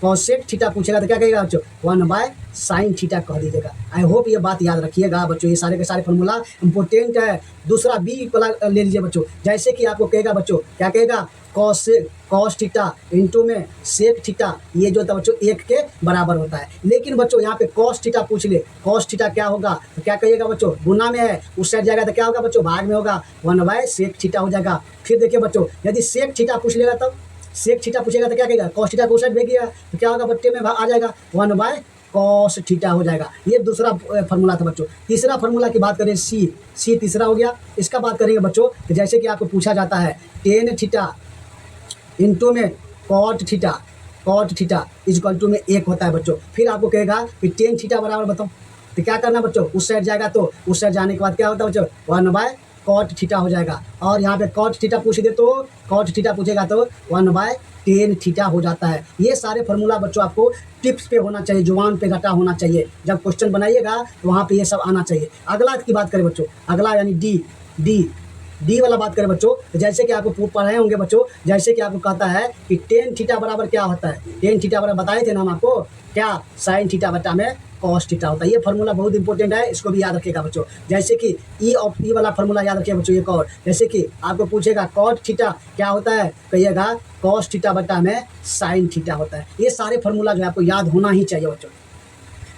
कॉसेक थीटा पूछेगा तो क्या कहेगा बच्चों, 1/sin थीटा कह दीजिएगा। आई होप ये बात याद रखिएगा बच्चों, ये सारे के सारे फॉर्मूला इंपॉर्टेंट है। दूसरा बी वाला ले लीजिए बच्चों, जैसे कि आपको कहेगा बच्चों, क्या कहेगा, कॉस थीटा इंटू में सेक थीटा, ये जो होता है बच्चों 1 के बराबर होता है। लेकिन बच्चों यहाँ पे कॉस थीटा पूछ ले, कॉस थीटा क्या होगा, तो क्या कहिएगा बच्चों, गुना में है, उस साइड जाएगा तो क्या होगा बच्चों, भाग में होगा, 1/सेक थीटा हो जाएगा। फिर देखिए बच्चों, यदि सेक थीटा पूछ लेगा तब, सेक थीटा पूछेगा तो क्या कहेगा, कॉस थीटा को उस साइड भेजिएगा तो क्या होगा, बट्टे में आ जाएगा, 1/कॉस थीटा हो जाएगा। ये दूसरा फार्मूला था बच्चों। तीसरा फार्मूला की बात करें, सी तीसरा हो गया। इसका बात करेंगे बच्चों, तो जैसे कि आपको पूछा जाता है टेन थीटा इंटू में कॉट थीटा इजकल टू में 1 होता है बच्चों। फिर आपको कहेगा कि टेन थीटा बराबर बताओ, तो क्या करना बच्चों, उस साइड जाएगा तो उस साइड जाने के बाद क्या होता है बच्चों, 1/कॉट थीटा हो जाएगा। और यहाँ पे कॉट थीटा पूछ दे तो, कॉट थीटा पूछेगा तो 1/टेन थीटा हो जाता है। ये सारे फार्मूला बच्चों आपको टिप्स पे होना चाहिए, जुबान पे घटा होना चाहिए। जब क्वेश्चन बनाइएगा तो वहाँ पे ये सब आना चाहिए। अगला की बात करें बच्चों, अगला यानी डी वाला बात करें बच्चों, तो जैसे कि आपको पढ़े होंगे बच्चों, जैसे कि आपको कहता है कि टेन थीटा बराबर क्या होता है, टेन थीटा बराबर बताए थे ना हम आपको, क्या, साइन थीटा बटा में कॉस थीटा होता है। ये फार्मूला बहुत इंपॉर्टेंट है, इसको भी याद रखिएगा बच्चों। जैसे कि ई वाला फार्मूला याद रखिएगा बच्चों। एक और, जैसे कि आपको पूछेगा कॉट थीटा क्या होता है, कहिएगा कॉस थीटा बटा में साइन थीटा होता है। ये सारे फार्मूला जो है आपको याद होना ही चाहिए बच्चों।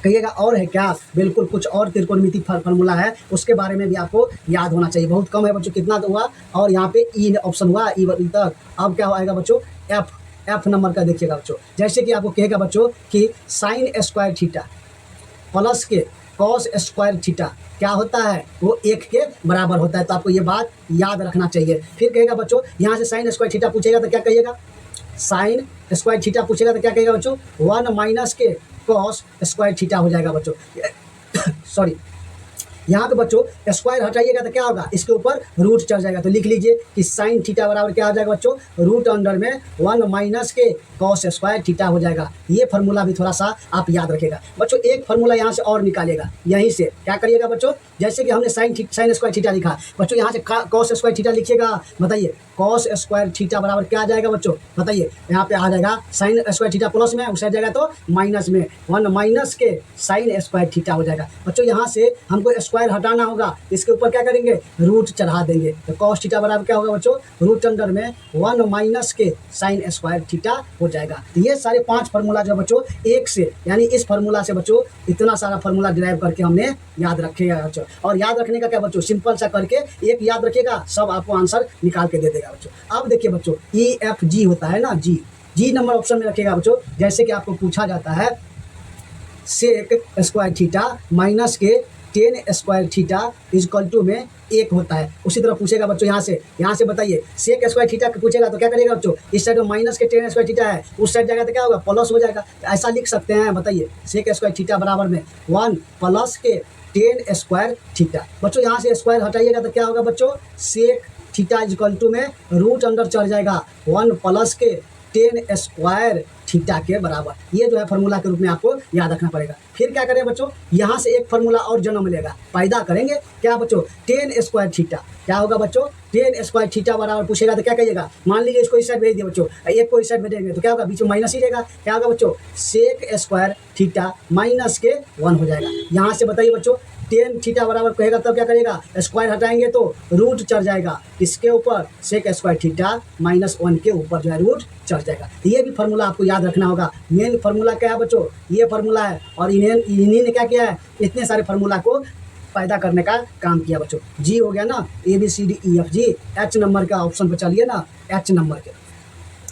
कहिएगा और है क्या, बिल्कुल कुछ और त्रिकोणमिति फार्मूला है, उसके बारे में भी आपको याद होना चाहिए। बहुत कम है बच्चों, कितना तो हुआ, और यहाँ पे ई ऑप्शन हुआ, ई तक। अब क्या आएगा बच्चों, एफ नंबर का देखिएगा बच्चों। जैसे कि आपको कहेगा बच्चों कि साइन स्क्वायर थीटा प्लस के कॉस स्क्वायर थीटा क्या होता है, वो 1 के बराबर होता है। तो आपको ये बात याद रखना चाहिए। फिर कहेगा बच्चों, यहाँ से साइन स्क्वायर थीटा पूछेगा तो क्या कहिएगा, साइन स्क्वायर थीटा पूछेगा तो क्या कहेगा बच्चों, 1 माइनस के कॉस स्क्वायर थीटा हो जाएगा बच्चों। सॉरी, यहाँ पे बच्चों स्क्वायर हटाइएगा तो क्या होगा, इसके ऊपर रूट चढ़ जाएगा। तो लिख लीजिए कि साइन थीटा बराबर क्या हो जाएगा बच्चों, रूट अंडर में 1 माइनस के कॉस स्क्वायर थीटा हो जाएगा। ये फार्मूला भी थोड़ा सा आप याद रखिएगा बच्चों। एक फार्मूला यहाँ से और निकालिएगा, यहीं से क्या करिएगा बच्चों, जैसे कि हमने साइन स्क्वायर थीटा लिखा बच्चों, यहाँ से कॉस स्क्वायर थीटा लिखिएगा। बताइए कॉस स्क्वायर थीटा बराबर क्या आ जाएगा बच्चों, बताइए। यहाँ पे आ जाएगा साइन स्क्वायर थीटा प्लस में, उस साइड जाएगा तो माइनस में, 1 माइनस के साइन स्क्वायर थीटा हो जाएगा बच्चों। यहाँ से हमको स्क्वायर हटाना होगा, इसके ऊपर क्या करेंगे, रूट चढ़ा देंगे। तो कॉस थीटा बराबर क्या होगा बच्चों, रूट अंडर में 1 माइनस के साइन स्क्वायर थीटा हो जाएगा। तो ये सारे 5 फार्मूला जो बच्चों एक से, यानी इस फार्मूला से बच्चों इतना सारा फार्मूला डिराइव करके हमने याद रखेगा बच्चों। और याद रखने का क्या बच्चों, सिंपल सा करके एक याद रखिएगा, सब आपको आंसर निकाल के दे देगा बच्चों। अब देखिए बच्चों, EFG होता है ना, जी नंबर ऑप्शन में रखिएगा बच्चों। जैसे कि आपको पूछा जाता है सेक स्क्वायर थीटा माइनस के tan square theta equal to में 1 होता है। उसी तरह पूछेगा बच्चों यहाँ से बताइए सेक स्क्वायर थीटा पूछेगा तो क्या करेगा बच्चों, इस साइड में माइनस के टेन स्क्वायर थीटा है, उस साइड जाएगा तो क्या होगा, प्लस हो जाएगा। ऐसा लिख सकते हैं, बताइए सेक स्क्वायर थीटा बराबर में 1 प्लस के टेन स्क्वायर थीटा। बच्चों यहाँ से स्क्वायर हटाइएगा तो क्या होगा बच्चों, सेक थीटा इजकल टू में रूट अंडर चढ़ जाएगा 1 प्लस के टेन स्क्वायर थीटा के बराबर। ये जो है फार्मूला के रूप में आपको याद रखना पड़ेगा। फिर क्या करें बच्चों, यहाँ से एक फार्मूला और जन्म लेगा, पैदा करेंगे। क्या बच्चों, टेन स्क्वायर थीटा क्या होगा बच्चों, टेन स्क्वायर थीटा बराबर पूछेगा तो क्या कहिएगा, मान लीजिए इसको इस साइड भेज दिए बच्चों, एक को इस साइड भेजेंगे तो क्या होगा, बीच में माइनस ही रहेगा। क्या होगा बच्चों, सेक स्क्वायर थीटा माइनस के 1 हो जाएगा। यहाँ से बताइए बच्चों, टेन थीटा बराबर कहेगा तब क्या करेगा, स्क्वायर हटाएंगे तो रूट चढ़ जाएगा, किसके ऊपर, सेक स्क्वायर थीटा माइनस 1 के ऊपर जो है रूट चढ़ जाएगा। ये भी फार्मूला आपको याद रखना होगा। मेन फार्मूला क्या है बच्चों, ये फार्मूला है, और इन्हीं ने क्या किया है, इतने सारे फार्मूला को पैदा करने का काम किया बच्चों। जी हो गया ना, ABCDEFG, H नंबर का ऑप्शन पर चलिए ना, H नंबर के।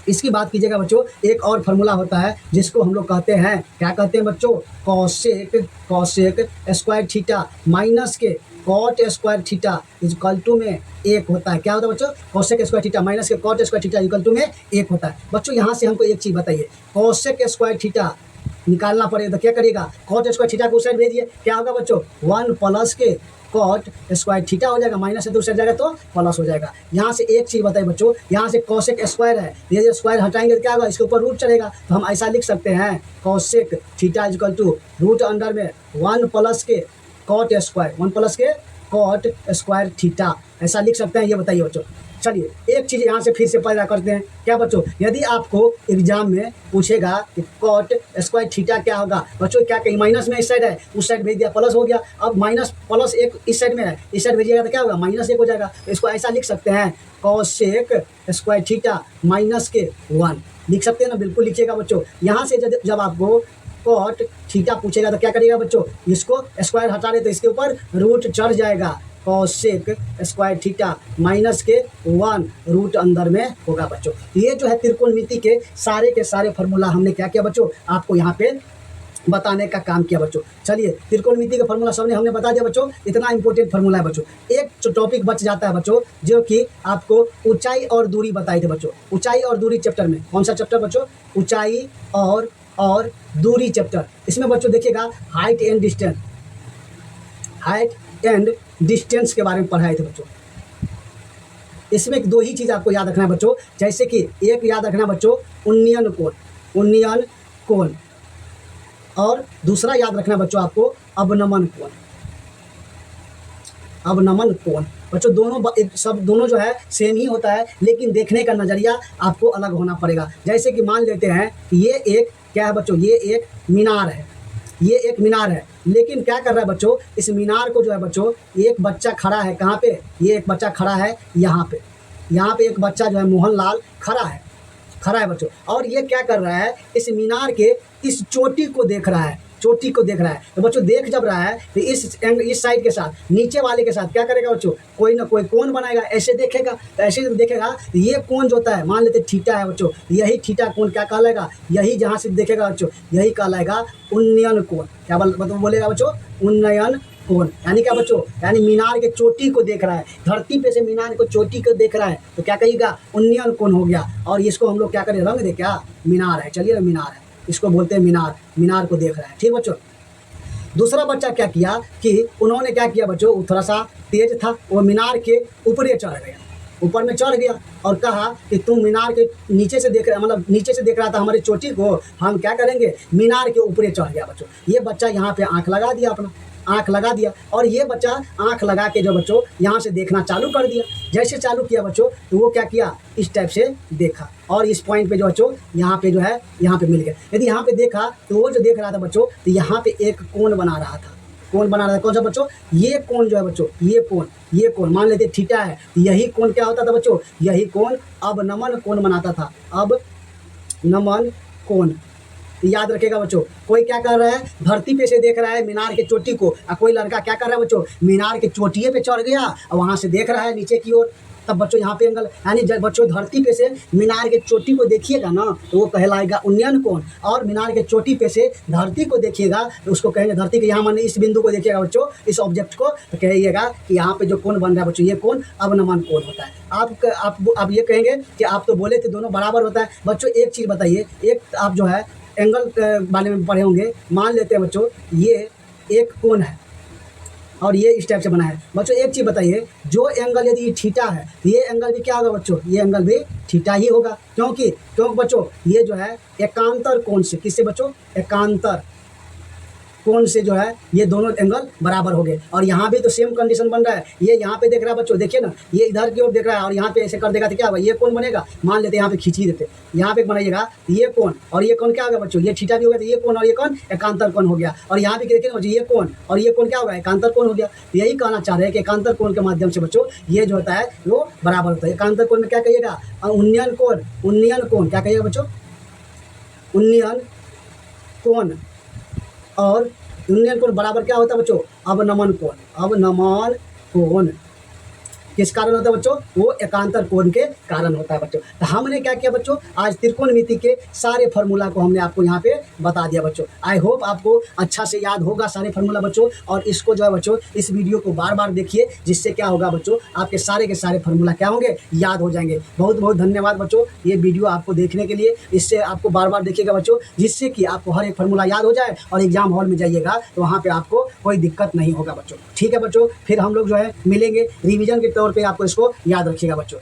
इसकी बात कीजिएगा बच्चों, एक और फार्मूला होता है जिसको हम लोग कहते हैं, क्या कहते हैं बच्चों, कॉसेक स्क्वायर थीटा माइनस के cot square theta equal to में 1 होता है। क्या होता है बच्चों, कॉसेक स्क्वायर थीटा माइनस के cot square theta equal to में 1 होता है। बच्चों यहाँ से हमको एक चीज़ बताइए, कॉसेक स्क्वायर थीटा निकालना पड़ेगा तो क्या करिएगा, कॉट स्क्वायर थीटा को उस साइड भेजिए। क्या होगा बच्चों, 1 प्लस के कॉट स्क्वायर थीटा हो जाएगा, माइनस से दूसरी जाएगा तो प्लस हो जाएगा। यहाँ से एक चीज़ बताइए बच्चों, यहाँ से कॉसेक स्क्वायर है, ये जो स्क्वायर हटाएंगे तो क्या होगा, इसके ऊपर रूट चढ़ेगा। तो हम ऐसा लिख सकते हैं, cosec theta equal to root under में 1 प्लस के कॉट स्क्वायर, 1 प्लस के कॉट स्क्वायर थीटा, ऐसा लिख सकते हैं। ये बताइए बच्चों, चलिए एक चीज़ यहाँ से फिर से पैदा करते हैं। क्या बच्चों, यदि आपको एग्जाम में पूछेगा कि कॉट स्क्वायर थीटा क्या होगा, बच्चों क्या कहीं माइनस में इस साइड है, उस साइड भेज दिया प्लस हो गया, अब माइनस प्लस एक इस साइड में है, इस साइड भेजिएगा तो क्या होगा, -1 हो जाएगा। तो इसको ऐसा लिख सकते हैं, कॉसेक स्क्वायर थीटा -1 लिख सकते हैं ना, बिल्कुल लिखिएगा बच्चों। यहाँ से जब आपको कॉट थीटा पूछेगा तो क्या करिएगा बच्चों, इसको स्क्वायर हटा दे तो इसके ऊपर रूट चढ़ जाएगा, कॉसेक स्क्वायर थीटा -1 रूट अंदर में होगा बच्चों। ये जो है त्रिकोणमिति के सारे फार्मूला हमने क्या किया बच्चों, आपको यहाँ पे बताने का काम किया बच्चों। चलिए त्रिकोणमिति का फार्मूला सबने हमने बता दिया बच्चों, इतना इंपॉर्टेंट फार्मूला है बच्चों। एक टॉपिक बच जाता है बच्चों, जो कि आपको ऊंचाई और दूरी बताई थी बच्चों। ऊंचाई और दूरी चैप्टर में, कौन सा चैप्टर बच्चों, ऊंचाई और दूरी चैप्टर। इसमें बच्चों देखिएगा हाइट एंड डिस्टेंस के बारे में पढ़ाए थे बच्चों। इसमें 2 ही चीज़ आपको याद रखना है बच्चों, जैसे कि एक याद रखना बच्चों उन्नयन कोण, और दूसरा याद रखना बच्चों आपको अवनमन कोण। बच्चों दोनों जो है सेम ही होता है, लेकिन देखने का नज़रिया आपको अलग होना पड़ेगा। जैसे कि मान लेते हैं ये एक क्या है बच्चों, ये एक मीनार है, लेकिन क्या कर रहा है बच्चों, इस मीनार को जो है बच्चों, एक बच्चा खड़ा है कहाँ पे, ये एक बच्चा खड़ा है यहाँ पे एक बच्चा जो है मोहनलाल खड़ा है बच्चों। और ये क्या कर रहा है, इस मीनार के इस चोटी को देख रहा है। तो बच्चों देख जब रहा है तो इस साइड के साथ, नीचे वाले के साथ क्या करेगा बच्चों, कोई ना कोई कोण बनाएगा, ऐसे देखेगा। तो ऐसे देखेगा तो ये कोण जो होता है, मान लेते थीटा है बच्चों, यही थीटा कोण क्या कहलाएगा, यही जहाँ से देखेगा बच्चों, यही कहलाएगा उन्नयन कोण। क्या बोलेगा बच्चों, उन्नयन कोण। यानी क्या बच्चों, यानी मीनार के चोटी को देख रहा है, धरती पे से मीनार को चोटी को देख रहा है, तो क्या कहिएगा, उन्नयन कोण हो गया। और इसको हम लोग क्या करें, रंग दे, क्या मीनार है, चलिए ना मीनार है, इसको बोलते हैं मीनार को देख रहा है, ठीक बच्चों। दूसरा बच्चा क्या किया कि उन्होंने क्या किया बच्चों, वो थोड़ा सा तेज था, वो मीनार के ऊपर में चढ़ गया और कहा कि तुम मीनार के नीचे से देख रहा था हमारी चोटी को, हम क्या करेंगे, मीनार के ऊपर चढ़ गया बच्चों। ये बच्चा यहाँ पे आँख लगा दिया और ये बच्चा आँख लगा के जो बच्चों यहाँ से देखना चालू कर दिया। जैसे चालू किया बच्चों, तो वो क्या किया, इस टाइप से देखा और इस पॉइंट पे जो बच्चों यहाँ पे मिल गया। यदि यहाँ पे देखा तो वो जो देख रहा था बच्चों, तो यहाँ पे एक कोण बना रहा था। कौन सा बच्चों, ये कोण जो है बच्चों, ये कोण मान लेते थीटा है, यही कोण क्या होता था बच्चों, यही कोण अवनमन कोण बनाता था, अवनमन कोण। याद रखेगा बच्चों, कोई क्या कर रहा है, धरती पे से देख रहा है मीनार के चोटी को, और कोई लड़का क्या कर रहा है बच्चों, मीनार के चोटिये पे चढ़ गया और वहाँ से देख रहा है नीचे की ओर। तब बच्चों यहाँ पे एंगल, यानी जब बच्चों धरती पे से मीनार के चोटी को देखिएगा ना, तो वो कहलाएगा उन्नयन कोण। और मीनार के चोटी पे से धरती को देखिएगा तो उसको कहेंगे, धरती के यहाँ माने इस बिंदु को देखिएगा बच्चों, इस ऑब्जेक्ट को, तो कहिएगा कि यहाँ पे जो कोण बन रहा है बच्चों, ये कोण अवनमन कोण होता है। आप ये कहेंगे कि आप तो बोले थे दोनों बराबर होता है। बच्चों एक चीज़ बताइए, एक आप जो है एंगल के बारे में पढ़े होंगे, मान लेते हैं बच्चों ये एक कोण है और ये इस टाइप से बना है। बच्चों एक चीज़ बताइए, जो एंगल यदि ये थीटा है तो ये एंगल भी क्या होगा बच्चों, ये एंगल भी थीटा ही होगा। क्योंकि बच्चों ये जो है एकांतर कोण से, किससे बच्चों, एकांतर कोण से जो है ये दोनों एंगल बराबर हो गए। और यहाँ भी तो सेम कंडीशन बन रहा है, ये यहाँ पे देख रहा है बच्चों, देखिए ना, ये इधर की ओर देख रहा है और यहाँ पे ऐसे कर देगा तो क्या होगा, ये कोण बनेगा। मान लेते यहाँ पे खींच ही देते, यहाँ पे बनाइएगा ये कोण और ये कोण क्या होगा बच्चों, ये थीटा भी हो गया, तो ये कोण और ये कोण एकांतर कोण हो गया। और यहाँ पे देखिए बच्चों, ये कोण और ये कोण क्या होगा, एकांतर कोण हो गया। यही कहना चाह रहे हैं कि एकांतर कोण के माध्यम से बच्चों ये जो होता है वो बराबर होता है। एकांतर कोण में क्या कहिएगा, उन्नयन कोण क्या कहिएगा बच्चों, उन्नयन कोण। और उन्नयन कोण बराबर क्या होता है बच्चों, अवनमन कोण। किस कारण होता है बच्चों, वो एकांतर कोण के कारण होता है बच्चों। तो हमने क्या किया बच्चों, आज त्रिकोणमिति के सारे फार्मूला को हमने आपको यहाँ पे बता दिया बच्चों। आई होप आपको अच्छा से याद होगा सारे फार्मूला बच्चों। और इसको जो है बच्चों, इस वीडियो को बार बार देखिए, जिससे क्या होगा बच्चों, आपके सारे के सारे फार्मूला क्या होंगे, याद हो जाएंगे। बहुत बहुत धन्यवाद बच्चों ये वीडियो आपको देखने के लिए। इससे आपको बार बार देखिएगा बच्चों, जिससे कि आपको हर एक फार्मूला याद हो जाए और एग्जाम हॉल में जाइएगा तो वहाँ पर आपको कोई दिक्कत नहीं होगा बच्चों। ठीक है बच्चों, फिर हम लोग जो है मिलेंगे, रिविजन के तौर पे आपको इसको याद रखिएगा बच्चों।